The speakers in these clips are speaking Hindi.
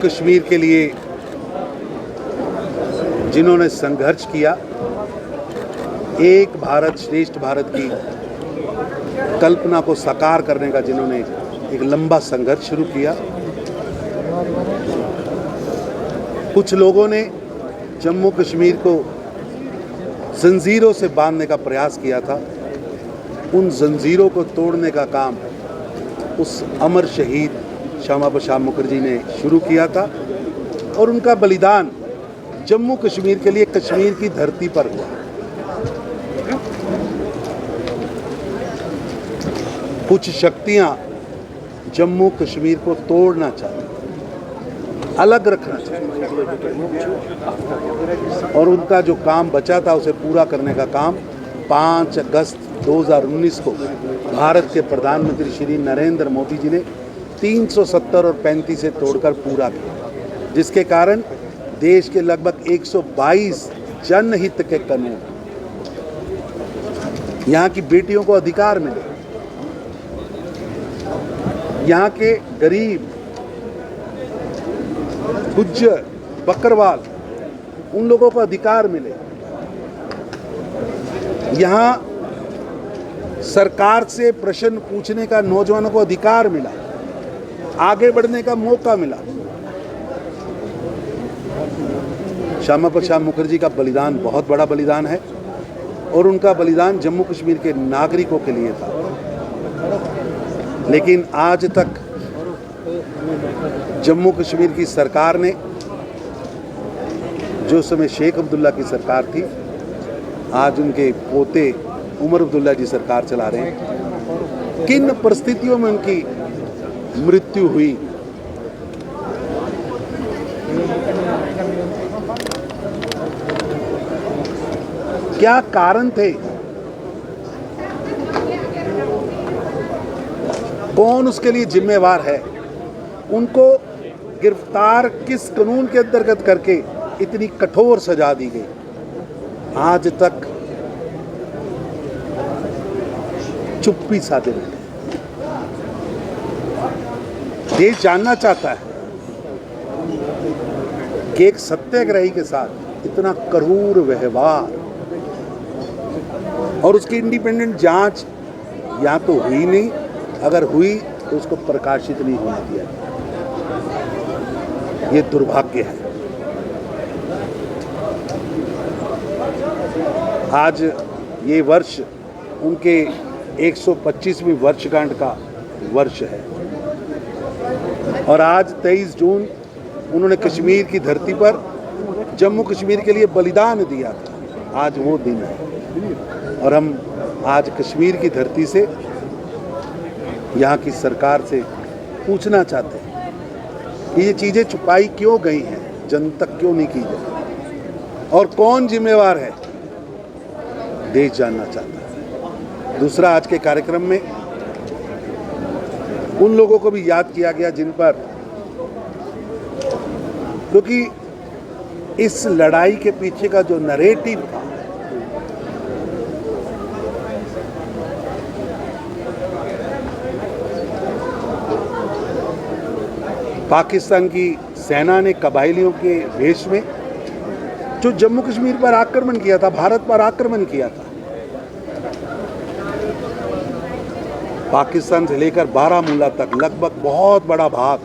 कश्मीर के लिए जिन्होंने संघर्ष किया, एक भारत श्रेष्ठ भारत की कल्पना को साकार करने का जिन्होंने एक लंबा संघर्ष शुरू किया, कुछ लोगों ने जम्मू कश्मीर को जंजीरों से बांधने का प्रयास किया था। उन जंजीरों को तोड़ने का काम उस अमर शहीद श्यामा प्रसाद मुखर्जी ने शुरू किया था और उनका बलिदान जम्मू कश्मीर के लिए कश्मीर की धरती पर हुआ। कुछ शक्तियां जम्मू कश्मीर को तोड़ना चाहती, अलग रखना चाहती और उनका जो काम बचा था उसे पूरा करने का काम 5 अगस्त 2019 को भारत के प्रधानमंत्री श्री नरेंद्र मोदी जी ने 370 और 35 से तोड़कर पूरा किया, जिसके कारण देश के लगभग 122 जनहित के कानून यहाँ की बेटियों को अधिकार मिले, यहाँ के गरीब, गुज्जर, बकरवाल उन लोगों को अधिकार मिले, यहाँ सरकार से प्रश्न पूछने का नौजवानों को अधिकार मिला, आगे बढ़ने का मौका मिला। श्यामा प्रसाद मुखर्जी का बलिदान बहुत बड़ा बलिदान है और उनका बलिदान जम्मू कश्मीर के नागरिकों के लिए था। लेकिन आज तक जम्मू कश्मीर की सरकार ने, जो समय शेख अब्दुल्ला की सरकार थी, आज उनके पोते उमर अब्दुल्ला जी सरकार चला रहे हैं। किन परिस्थितियों में उनकी मृत्यु हुई, क्या कारण थे, कौन उसके लिए जिम्मेवार है, उनको गिरफ्तार किस कानून के अंतर्गत करके इतनी कठोर सजा दी गई, आज तक चुप्पी साधे बैठे। देश जानना चाहता है कि एक सत्याग्रही के साथ इतना क्रूर व्यवहार और उसकी इंडिपेंडेंट जांच या तो हुई नहीं, अगर हुई तो उसको प्रकाशित नहीं होने दिया। ये दुर्भाग्य है। आज ये वर्ष उनके 125वीं वर्षगांठ का वर्ष है और आज 23 जून उन्होंने कश्मीर की धरती पर जम्मू कश्मीर के लिए बलिदान दिया था। आज वो दिन है और हम आज कश्मीर की धरती से, यहाँ की सरकार से पूछना चाहते हैं कि ये चीज़ें छुपाई क्यों गई हैं, जन तक क्यों नहीं की गई और कौन जिम्मेवार है, देश जानना चाहता है। दूसरा, आज के कार्यक्रम में उन लोगों को भी याद किया गया जिन पर, क्योंकि इस लड़ाई के पीछे का जो नैरेटिव था, पाकिस्तान की सेना ने कबायलियों के भेष में जो जम्मू कश्मीर पर आक्रमण किया था, भारत पर आक्रमण किया था, पाकिस्तान से लेकर बारामूला तक लगभग बहुत बड़ा भाग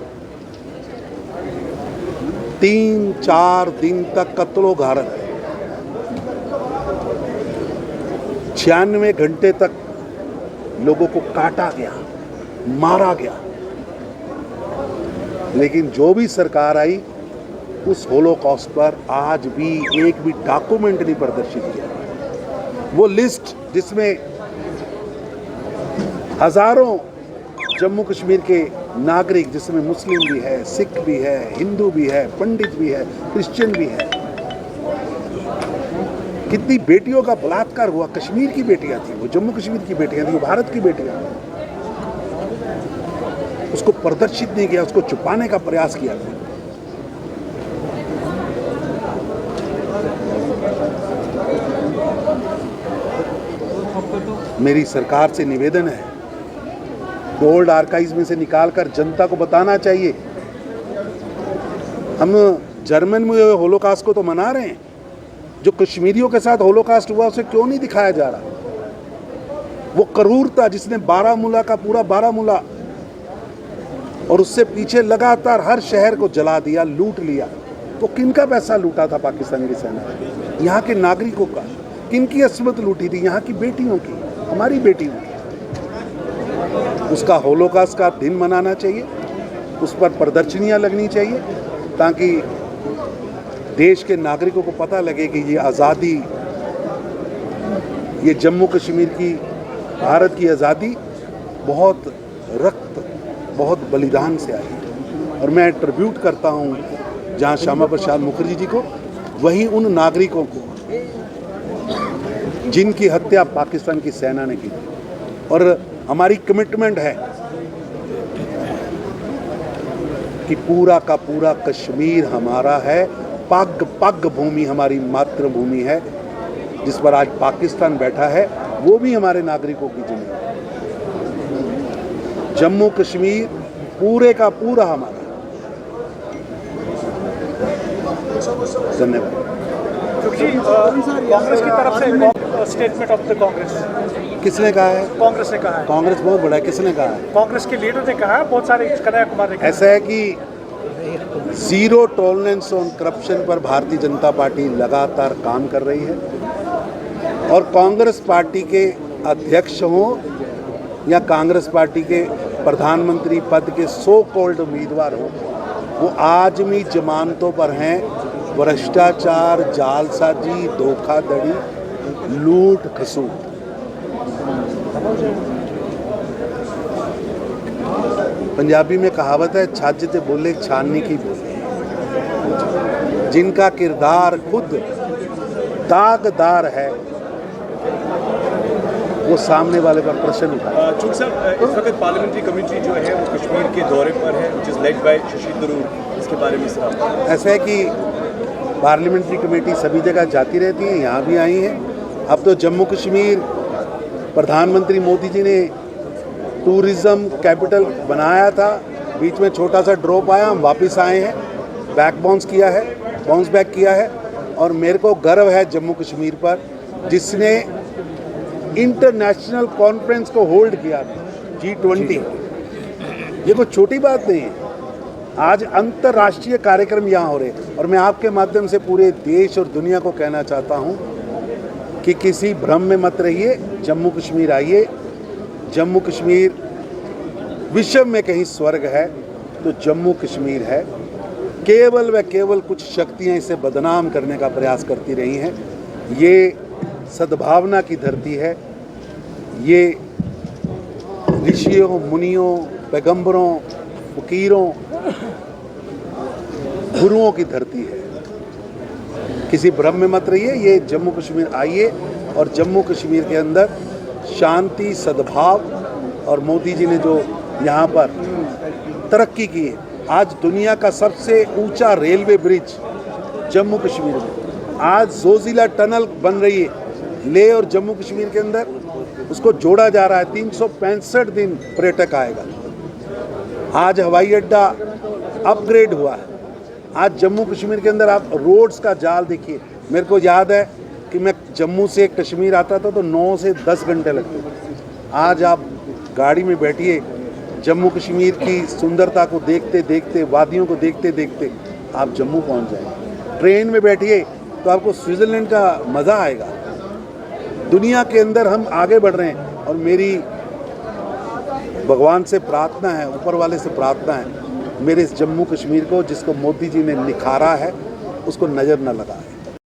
3-4 दिन तक कत्लो गारत, 96 घंटे तक लोगों को काटा गया, मारा गया। लेकिन जो भी सरकार आई, उस होलोकॉस्ट पर आज भी एक भी डॉक्यूमेंट नहीं प्रदर्शित किया। वो लिस्ट जिसमें हजारों जम्मू कश्मीर के नागरिक, जिसमें मुस्लिम भी है, सिख भी है, हिंदू भी है, पंडित भी है, क्रिश्चियन भी है, कितनी बेटियों का बलात्कार हुआ। कश्मीर की बेटियां थी, वो जम्मू कश्मीर की बेटियां थी, वो भारत की बेटियां थी। उसको प्रदर्शित नहीं किया, उसको छुपाने का प्रयास किया गया। मेरी सरकार से निवेदन है, गोल्ड आर्काइव्स में से निकालकर जनता को बताना चाहिए हम जर्मन में होलोकास्ट को तो मना रहे हैं, जो कश्मीरियों के साथ होलोकास्ट हुआ उसे क्यों नहीं दिखाया जा रहा? वो क्रूरता जिसने बारामूला का पूरा बारामूला और उससे पीछे लगातार हर शहर को जला दिया, लूट लिया, तो किनका पैसा लूटा था पाकिस्तान की सेना ने? यहाँ के नागरिकों का। किनकी अस्मत लूटी थी? यहाँ की बेटियों की, हमारी बेटियों की। उसका होलोकास्ट का दिन मनाना चाहिए, उस पर प्रदर्शनियाँ लगनी चाहिए, ताकि देश के नागरिकों को पता लगे कि ये आज़ादी, ये जम्मू कश्मीर की, भारत की आज़ादी बहुत रक्त, बहुत बलिदान से आई है। और मैं ट्रिब्यूट करता हूँ जहाँ श्यामा प्रसाद मुखर्जी जी को, वहीं उन नागरिकों को जिनकी हत्या पाकिस्तान की सेना ने की। और हमारी कमिटमेंट है कि पूरा का पूरा कश्मीर हमारा है, पग पग भूमि हमारी मातृभूमि है, जिस पर आज पाकिस्तान बैठा है, वो भी हमारे नागरिकों की जमीन है। जम्मू कश्मीर पूरे का पूरा हमारा। धन्यवाद। क्योंकि कांग्रेस की तरफ से स्टेटमेंट ऑफ द कांग्रेस, किसने कहा है? कांग्रेस ने कहा है। कांग्रेस बहुत बड़ा है, किसने कहा है? कांग्रेस के लीडर ने कहा है, बहुत सारे, कन्हैया कुमार ने कहा। ऐसा है कि जीरो टॉलरेंस ऑन करप्शन पर भारतीय जनता पार्टी लगातार काम कर रही है, और कांग्रेस पार्टी के अध्यक्ष हों या कांग्रेस पार्टी के प्रधानमंत्री पद के सो कॉल्ड उम्मीदवार हों, वो आज भी जमानतों पर हैं। भ्रष्टाचार, जालसाजी, धोखाधड़ी, लूट खसूट। पंजाबी में कहावत है, छाछ ते बोले छाननी की बोले। जिनका किरदार खुद दागदार है, वो सामने वाले पर प्रश्न उठाए। चूंकि सर इस वक्त पार्लियामेंट्री कमेटी जो है वो कश्मीर के दौरे पर है, which is led by Shashi Tharoor, इसके बारे में सर ऐसा है कि पार्लियामेंट्री कमेटी सभी जगह जाती रहती है, यहाँ भी आई है। अब तो जम्मू कश्मीर प्रधानमंत्री मोदी जी ने टूरिज़्म कैपिटल बनाया था, बीच में छोटा सा ड्रॉप आया, हम वापस आए हैं, बाउंस बैक किया है। और मेरे को गर्व है जम्मू कश्मीर पर, जिसने इंटरनेशनल कॉन्फ्रेंस को होल्ड किया था, G20। ये कोई छोटी बात नहीं है। आज अंतर्राष्ट्रीय कार्यक्रम यहाँ हो रहे हैं, और मैं आपके माध्यम से पूरे देश और दुनिया को कहना चाहता हूँ कि किसी भ्रम में मत रहिए, जम्मू कश्मीर आइए। जम्मू कश्मीर विश्व में कहीं स्वर्ग है तो जम्मू कश्मीर है। केवल व केवल कुछ शक्तियाँ इसे बदनाम करने का प्रयास करती रही हैं। ये सद्भावना की धरती है, ये ऋषियों, मुनियों, पैगंबरों, फकीरों, गुरुओं की धरती है। किसी भ्रम में मत रहिए, ये जम्मू कश्मीर आइए, और जम्मू कश्मीर के अंदर शांति, सद्भाव, और मोदी जी ने जो यहाँ पर तरक्की की है, आज दुनिया का सबसे ऊंचा रेलवे ब्रिज जम्मू कश्मीर में, आज जोजिला टनल बन रही है लेह और जम्मू कश्मीर के अंदर, उसको जोड़ा जा रहा है। 365 दिन पर्यटक आएगा। आज हवाई अड्डा अपग्रेड हुआ है। आज जम्मू कश्मीर के अंदर आप रोड्स का जाल देखिए। मेरे को याद है कि मैं जम्मू से कश्मीर आता था तो 9 से 10 घंटे लगते थे। आज आप गाड़ी में बैठिए, जम्मू कश्मीर की सुंदरता को देखते देखते, वादियों को देखते देखते आप जम्मू पहुंच जाएंगे। ट्रेन में बैठिए तो आपको स्विट्ज़रलैंड का मज़ा आएगा। दुनिया के अंदर हम आगे बढ़ रहे हैं, और मेरी भगवान से प्रार्थना है, ऊपर वाले से प्रार्थना है, मेरे इस जम्मू कश्मीर को, जिसको मोदी जी ने निखारा है, उसको नज़र न लगाए।